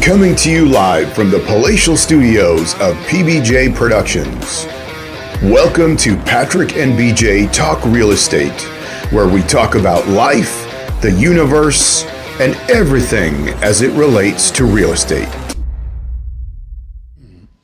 Coming to you live from the palatial studios of PBJ Productions. Welcome to Patrick and BJ Talk Real Estate, where we talk about life, the universe, and everything as it relates to real estate.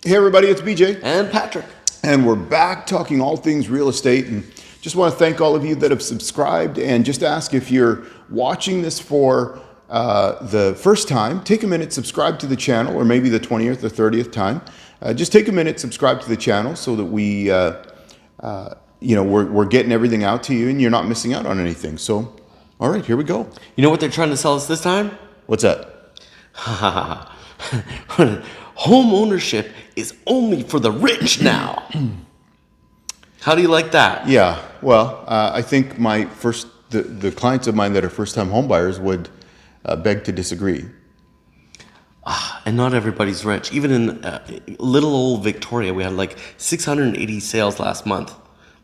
Hey everybody, it's BJ. And Patrick. And we're back talking all things real estate, and just want to thank all of you that have subscribed, and just ask if you're watching this for the first time, take a minute, subscribe to the channel, or maybe the 20th or 30th time. Just take a minute, subscribe to the channel so that we're getting everything out to you and you're not missing out on anything. So, all right, here we go. You know what they're trying to sell us this time? What's that? Home ownership is only for the rich now. How do you like that? Yeah, well, I think the clients of mine that are first-time homebuyers would beg to disagree. And not everybody's rich. Even in little old Victoria, we had like 680 sales last month.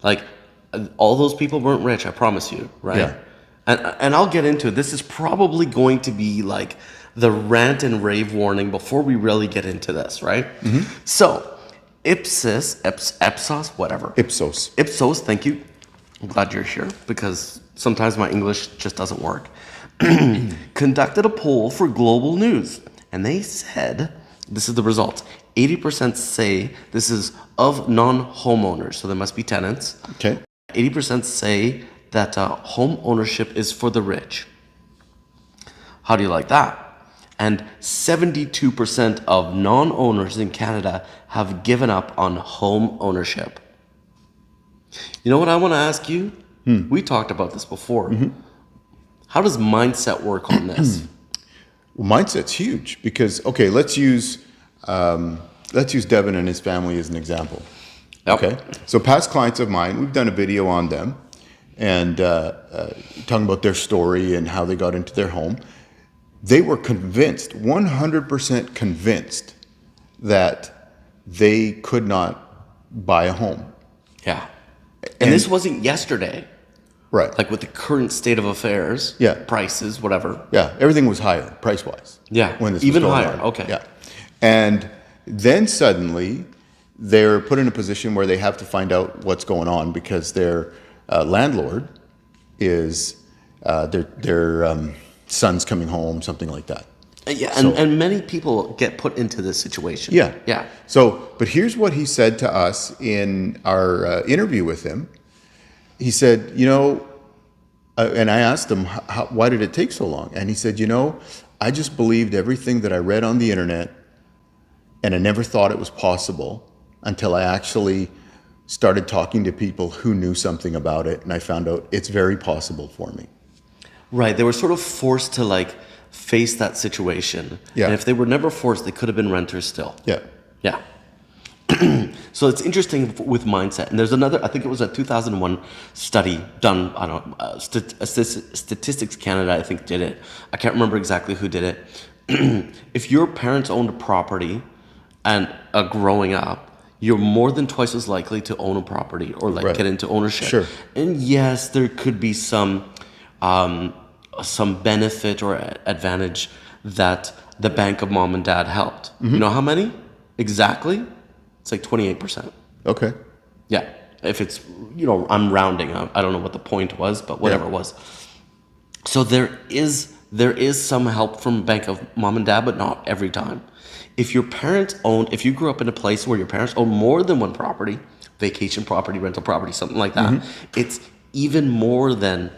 Like, all those people weren't rich, I promise you, right? Yeah. And I'll get into it. This is probably going to be like the rant and rave warning before we really get into this, right? Mm-hmm. So, Ipsos, thank you. I'm glad you're here because sometimes my English just doesn't work. Conducted a poll for Global News, and they said, this is the results, 80% say this is of non-homeowners, so there must be tenants. Okay. 80% say that home ownership is for the rich. How do you like that? And 72% of non-owners in Canada have given up on home ownership. You know what I want to ask you? We talked about this before. Mm-hmm. How does mindset work on this? Well, mindset's huge because, okay, let's use Devin and his family as an example. Yep. Okay, so past clients of mine, we've done a video on them and talking about their story and how they got into their home. They were convinced, 100% convinced, that they could not buy a home. Yeah. And this wasn't yesterday. Right. Like with the current state of affairs, yeah, prices, whatever. Yeah, everything was higher, price-wise. Yeah, when this even was going higher, on. okay. Yeah. And then suddenly, they're put in a position where they have to find out what's going on because their landlord is, their son's coming home, something like that. Yeah, and many people get put into this situation. Yeah. Yeah. So, but here's what he said to us in our interview with him. He said, and I asked him, why did it take so long? And he said, I just believed everything that I read on the internet, and I never thought it was possible until I actually started talking to people who knew something about it, and I found out it's very possible for me. Right. They were sort of forced to face that situation. Yeah. And if they were never forced, they could have been renters still. Yeah. Yeah. So it's interesting with mindset. And there's another, I think it was a 2001 study done, Statistics Canada, I think, did it. I can't remember exactly who did it. If your parents owned a property and growing up, you're more than twice as likely to own a property or right. get into ownership. Sure. And yes, there could be some benefit or advantage that the bank of mom and dad helped. Mm-hmm. You know how many? Exactly? It's like 28%. Okay. Yeah. If it's, I'm rounding. I don't know what the point was, but whatever it was. So there is some help from bank of mom and dad, but not every time. If you grew up in a place where your parents own more than one property, vacation property, rental property, something like that, mm-hmm. It's even more than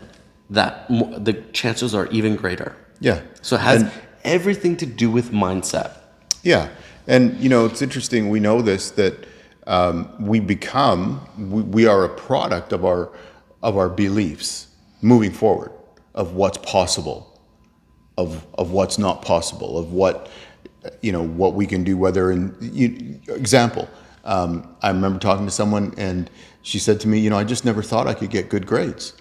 that. The chances are even greater. Yeah. So it has everything to do with mindset. Yeah. And, it's interesting, we know this, that we are a product of our beliefs moving forward, of what's possible, of what's not possible, of what we can do, whether example, I remember talking to someone and she said to me, I just never thought I could get good grades.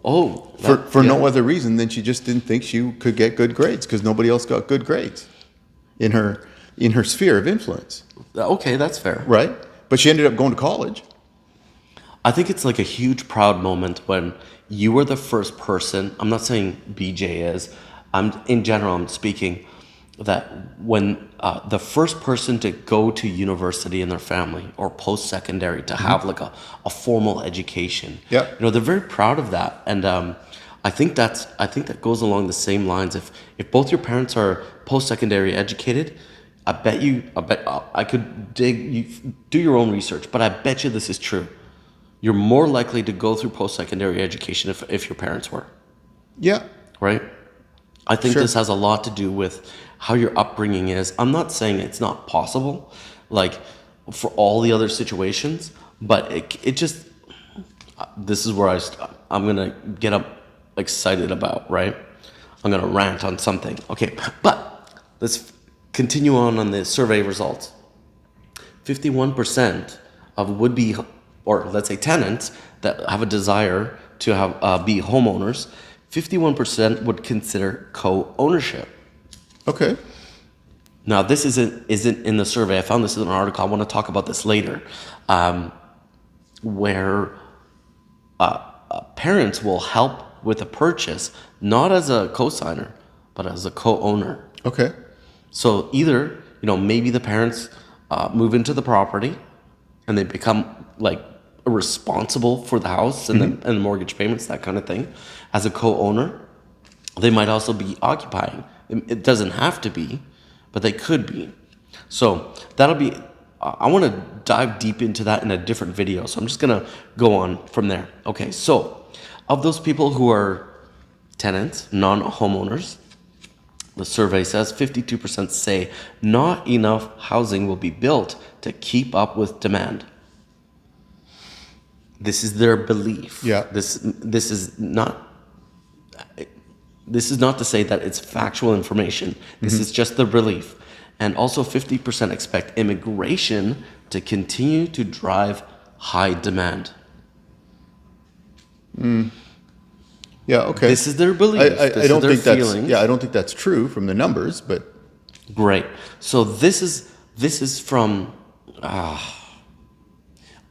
Oh. For no other reason than she just didn't think she could get good grades because nobody else got good grades in her sphere of influence. Okay, that's fair. Right? But she ended up going to college. I think it's like a huge proud moment when you were the first person, I'm not saying BJ is, in general I'm speaking, that when the first person to go to university in their family or post-secondary to have like a formal education, Yeah. they're very proud of that. And I think that goes along the same lines. If both your parents are post-secondary educated, I bet I could do your own research, but I bet you this is true. You're more likely to go through post-secondary education if your parents were, Yeah. right? I think Sure. this has a lot to do with how your upbringing is. I'm not saying it's not possible, like for all the other situations, but it just, this is where I'm gonna get up excited about, right? I'm gonna rant on something. Okay, but let's continue on the survey results. 51% of would-be, or let's say tenants that have a desire to have be homeowners, 51% would consider co-ownership. Okay. Now, this isn't in the survey. I found this in an article. I want to talk about this later, where parents will help with a purchase, not as a co-signer, but as a co-owner. Okay. So either, maybe the parents move into the property and they become like responsible for the house and the mortgage payments, that kind of thing. As a co-owner, they might also be occupying. It doesn't have to be, but they could be. So that'll be, I want to dive deep into that in a different video. So I'm just going to go on from there. Okay, so of those people who are tenants, non-homeowners, the survey says 52% say not enough housing will be built to keep up with demand. This is their belief. Yeah. This is not to say that it's factual information. This is just the belief. And also 50% expect immigration to continue to drive high demand. Yeah. Okay. This is their belief. I don't think that's feeling. yeah. I don't think that's true from the numbers, but Great. So this is from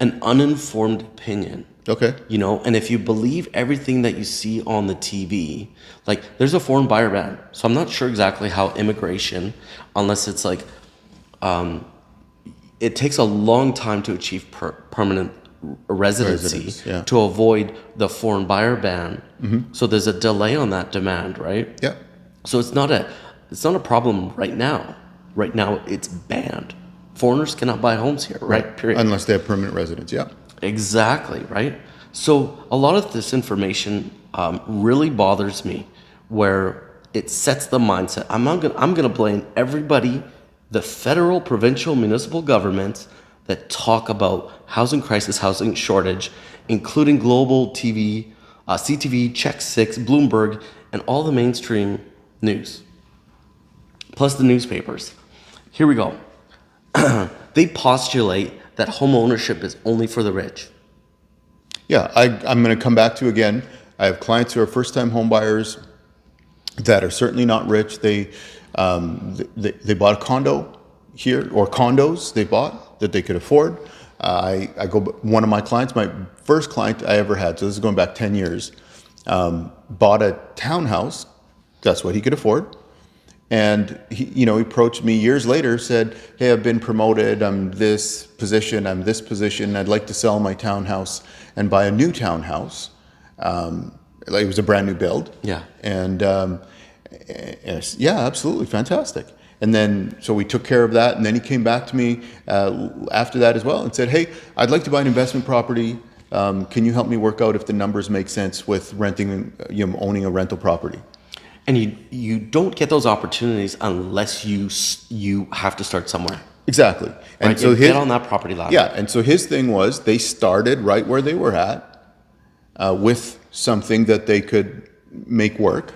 an uninformed opinion. okay. And if you believe everything that you see on the TV, like there's a foreign buyer ban. So I'm not sure exactly how immigration, unless it's like, it takes a long time to achieve permanent residency Yeah. to avoid the foreign buyer ban. So there's a delay on that demand, right? Yeah. So it's not a problem right now. Right now it's banned. Foreigners cannot buy homes here, right? Period. Unless they have permanent residence. Yeah. Exactly, right? So a lot of this information really bothers me, where it sets the mindset. I'm gonna blame everybody, the federal, provincial, municipal governments that talk about housing crisis, housing shortage, including global TV, CTV, Check 6, Bloomberg, and all the mainstream news, plus the newspapers. Here we go. They postulate that home ownership is only for the rich. Yeah. I'm going to come back to again. I have clients who are first-time home buyers that are certainly not rich. They bought a condo here, or condos they bought that they could afford. One of my clients, my first client I ever had, so this is going back 10 years, bought a townhouse. That's what he could afford. And he approached me years later, said, "Hey, I've been promoted. I'm this position. I'd like to sell my townhouse and buy a new townhouse." Like it was a brand new build. Yeah. And yeah, absolutely fantastic. And then so we took care of that, and then he came back to me after that as well and said, "Hey, I'd like to buy an investment property. Can you help me work out if the numbers make sense with renting, owning a rental property?" And you don't get those opportunities unless you have to start somewhere. Exactly. And Right? so You get on that property ladder. yeah, and so his thing was they started right where they were at with something that they could make work,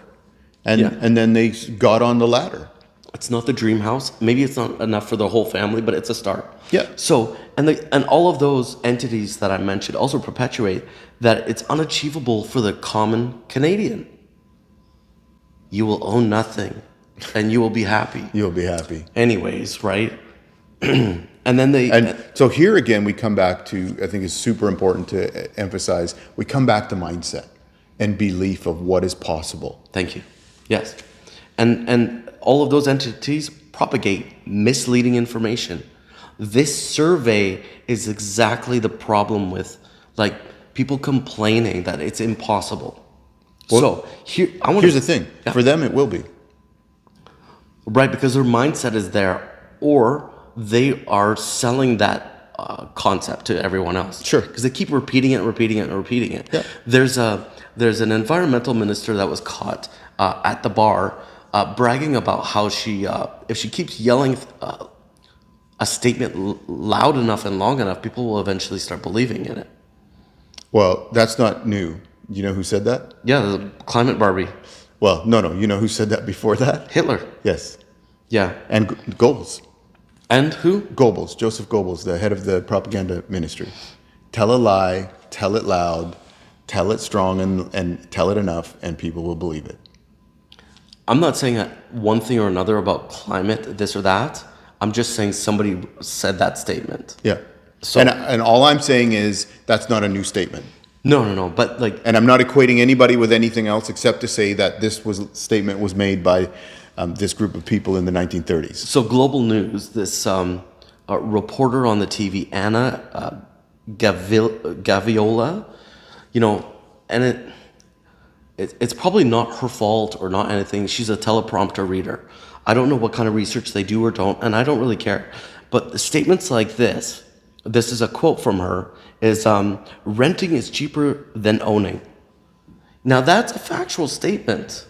and Yeah. and then they got on the ladder. It's not the dream house. Maybe it's not enough for the whole family, but it's a start. Yeah. So, and all of those entities that I mentioned also perpetuate that it's unachievable for the common Canadian. You will own nothing, and you will be happy. You'll be happy. Anyways, right? And then And so here again, we come back to, I think it's super important to emphasize, we come back to mindset and belief of what is possible. Thank you. Yes. And all of those entities propagate misleading information. This survey is exactly the problem with like people complaining that it's impossible. Well, So here's the thing. For them, it will be. Right, because their mindset is there, or they are selling that concept to everyone else. Sure. Because they keep repeating it, repeating it, and repeating it. Yeah. There's an environmental minister that was caught at the bar bragging about how if she keeps yelling a statement loud enough and long enough, people will eventually start believing in it. Well, that's not new. You know who said that? Yeah, the climate Barbie. Well, no. You know who said that before that? Hitler. Yes. Yeah. And Goebbels. And who? Goebbels, Joseph Goebbels, the head of the propaganda ministry. Tell a lie, tell it loud, tell it strong, and tell it enough, and people will believe it. I'm not saying one thing or another about climate, this or that. I'm just saying somebody said that statement. Yeah. So, and all I'm saying is that's not a new statement. No. But like, And I'm not equating anybody with anything else except to say that this statement was made by this group of people in the 1930s. so global news. This reporter on the TV, Anna Gaviola, and it's probably not her fault or not anything. She's a teleprompter reader. I don't know what kind of research they do or don't, and I don't really care. But statements like this is a quote from her, is renting is cheaper than owning. Now that's a factual statement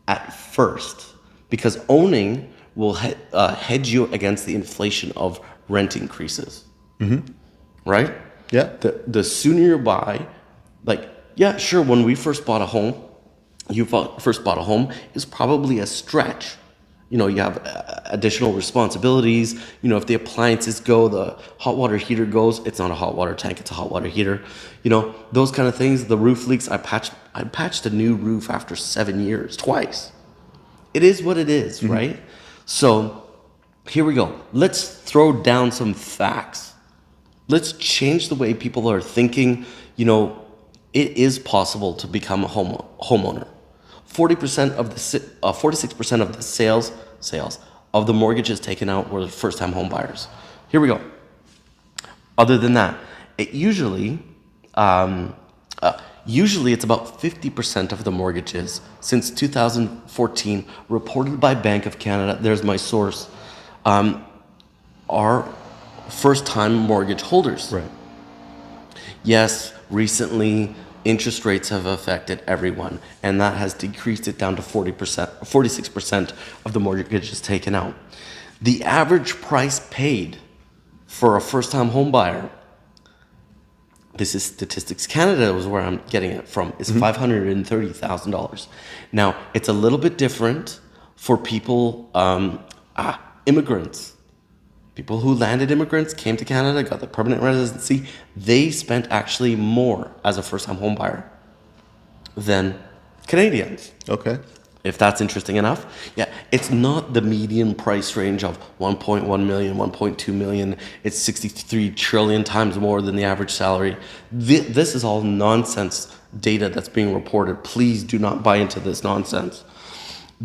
at first, because owning will hedge you against the inflation of rent increases. Mm-hmm. Right? Yeah. The sooner you buy, like, yeah, sure, when we first bought a home, is probably a stretch. You have additional responsibilities. If the appliances go, the hot water heater goes, it's not a hot water tank, it's a hot water heater. Those kind of things. The roof leaks. I patched a new roof after 7 years, twice. It is what it is, mm-hmm. Right? So here we go. Let's throw down some facts. Let's change the way people are thinking. It is possible to become a homeowner. 46% of the sales of the mortgages taken out were first-time home buyers. Here we go. Other than that, usually it's about 50% of the mortgages since 2014 reported by Bank of Canada. There's my source. Are first-time mortgage holders. Right. Yes, recently interest rates have affected everyone, and that has decreased it down to 46% of the mortgages taken out. The average price paid for a first-time home buyer, this is Statistics Canada was where I'm getting it from, is $530,000. Now, it's a little bit different for people, immigrants. People who landed immigrants, came to Canada, got the permanent residency, they spent actually more as a first-time home buyer than Canadians. Okay. If that's interesting enough. Yeah, it's not the median price range of 1.1 million, 1.2 million. It's 63 trillion times more than the average salary. This is all nonsense data that's being reported. Please do not buy into this nonsense.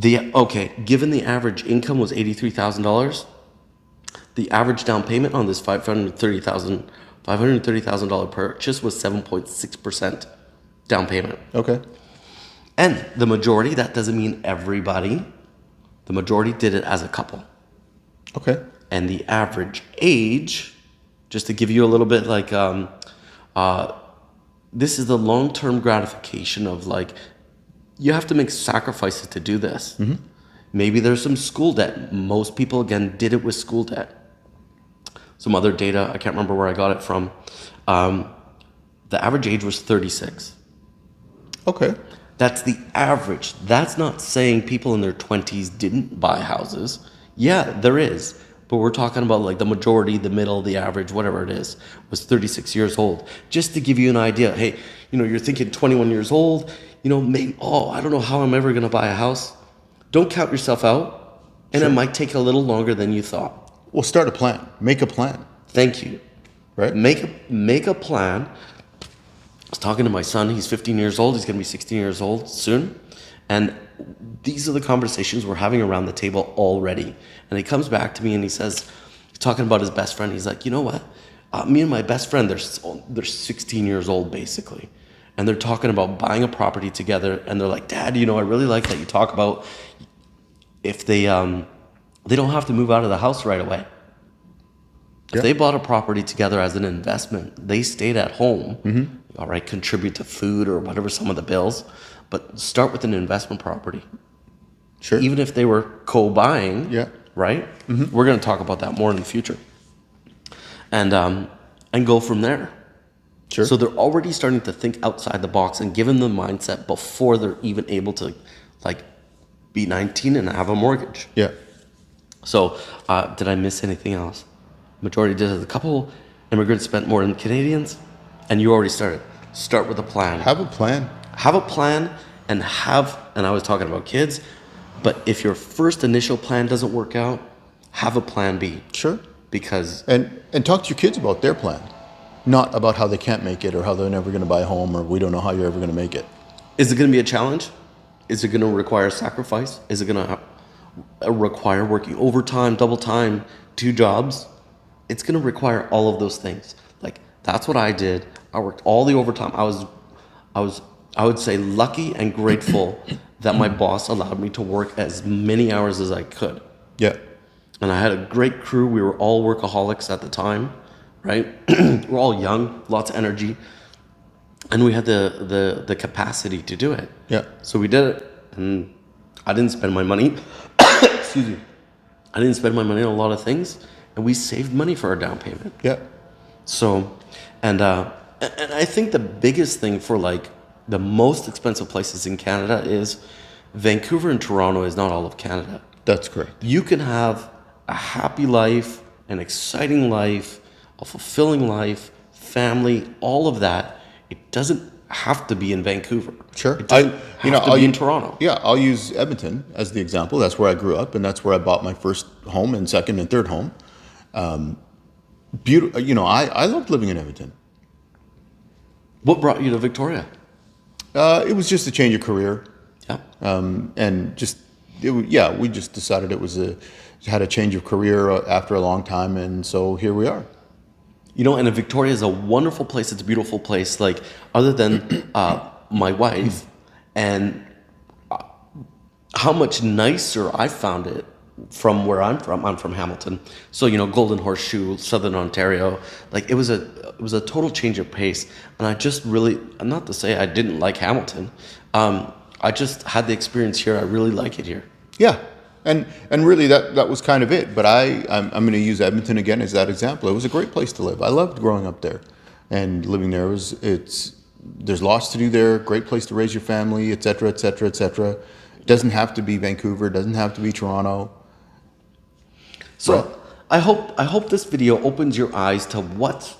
Given the average income was $83,000, the average down payment on this $530,000 purchase was 7.6% down payment. Okay. And the majority, that doesn't mean everybody, the majority did it as a couple. Okay. And the average age, just to give you a little bit like, this is the long-term gratification of like, you have to make sacrifices to do this. Mm-hmm. Maybe there's some school debt. Most people, again, did it with school debt. Some other data, I can't remember where I got it from. The average age was 36. Okay. That's the average. That's not saying people in their 20s didn't buy houses. Yeah, there is. But we're talking about like the majority, the middle, the average, whatever it is, was 36 years old. Just to give you an idea, hey, you're thinking 21 years old, maybe, I don't know how I'm ever going to buy a house. Don't count yourself out, and It might take a little longer than you thought. Well, start a plan. Make a plan. Thank you. Right? Make a plan. I was talking to my son. He's 15 years old. He's going to be 16 years old soon. And these are the conversations we're having around the table already. And he comes back to me and he says, he's talking about his best friend. He's like, you know what? Me and my best friend, they're 16 years old basically. And they're talking about buying a property together. And they're like, Dad, you know, I really like that you talk about if they don't have to move out of the house right away. If they bought a property together as an investment, they stayed at home, all right, contribute to food or whatever, some of the bills, but start with an investment property. Sure. Even if they were co-buying, right? We're going to talk about that more in the future. And go from there. Sure. So they're already starting to think outside the box and give them the mindset before they're even able to, like, be 19 and have a mortgage. Yeah. So did I miss anything else? Majority did. A couple immigrants spent more than Canadians, and you already started. Start with a plan. Have a plan. Have a plan, and I was talking about kids, but if your first initial plan doesn't work out, have a plan B. Sure. Because And talk to your kids about their plan, not about how they can't make it or how they're never going to buy a home or we don't know how you're ever going to make it. is it going to be a challenge? Is it going to require sacrifice? Is it going to require working overtime, double time, 2 jobs? It's going to require all of those things. Like, that's what I did. I worked all the overtime. I would say lucky and grateful that my boss allowed me to work as many hours as I could. Yeah. And I had a great crew. We were all workaholics at the time, right? We're all young, lots of energy. And we had the capacity to do it. Yeah. So we did it. And I didn't spend my money. Excuse me. I didn't spend my money on a lot of things. And we saved money for our down payment. Yeah. So, and I think the biggest thing for, like, the most expensive places in Canada is Vancouver and Toronto is not all of Canada. That's correct. You can have a happy life, an exciting life, a fulfilling life, family, all of that. It doesn't have to be in Vancouver. Sure. It doesn't have to be in Toronto. Yeah, I'll use Edmonton as the example. That's where I grew up, and that's where I bought my first home and second and third home. Beautiful. You know, I loved living in Edmonton. What brought you to Victoria? It was just a change of career. Yeah. And just, we just decided it was had a change of career after a long time, and so here we are. You know, and Victoria is a wonderful place. It's a beautiful place. Like, other than my wife, and how much nicer I found it from where I'm from. I'm from Hamilton, so, you know, Golden Horseshoe, Southern Ontario. Like, it was a total change of pace, and I just really, not to say I didn't like Hamilton. I just had the experience here. I really like it here. Yeah, and really that was kind of it. But I'm going to use Edmonton again as that example. It was a great place to live. I loved growing up there, and living there there's lots to do there. Great place to raise your family, et cetera, et cetera, et cetera. It doesn't have to be Vancouver. It doesn't have to be Toronto. So Right. I hope this video opens your eyes to what,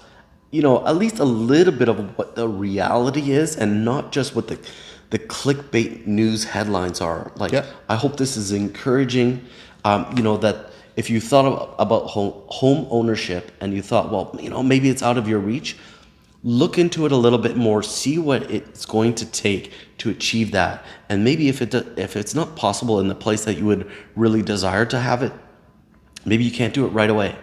you know, at least a little bit of what the reality is, and not just what the clickbait news headlines are. Like, Yeah. I hope this is encouraging, you know, that if you thought about home ownership and you thought, well, you know, maybe it's out of your reach, look into it a little bit more, see what it's going to take to achieve that. And maybe if it's not possible in the place that you would really desire to have it, maybe you can't do it right away.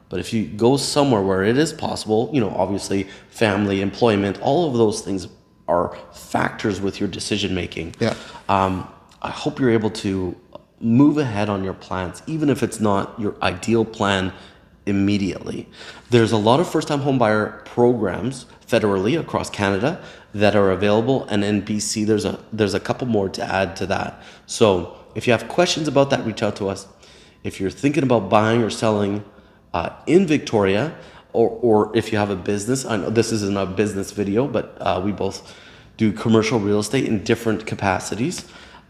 But if you go somewhere where it is possible, you know, obviously family, employment, all of those things are factors with your decision making. Yeah. I hope you're able to move ahead on your plans, even if it's not your ideal plan immediately. There's a lot of first-time homebuyer programs federally across Canada that are available, and in BC there's a couple more to add to that. So if you have questions about that, reach out to us. If you're thinking about buying or selling in Victoria, or if you have a business, I know this isn't a business video, but we both do commercial real estate in different capacities.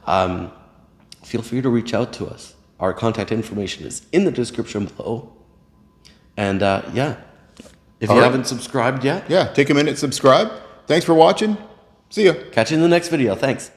Feel free to reach out to us. Our contact information is in the description below. And if you haven't subscribed yet, Yeah, take a minute, subscribe. Thanks for watching. See ya. catch you in the next video. Thanks.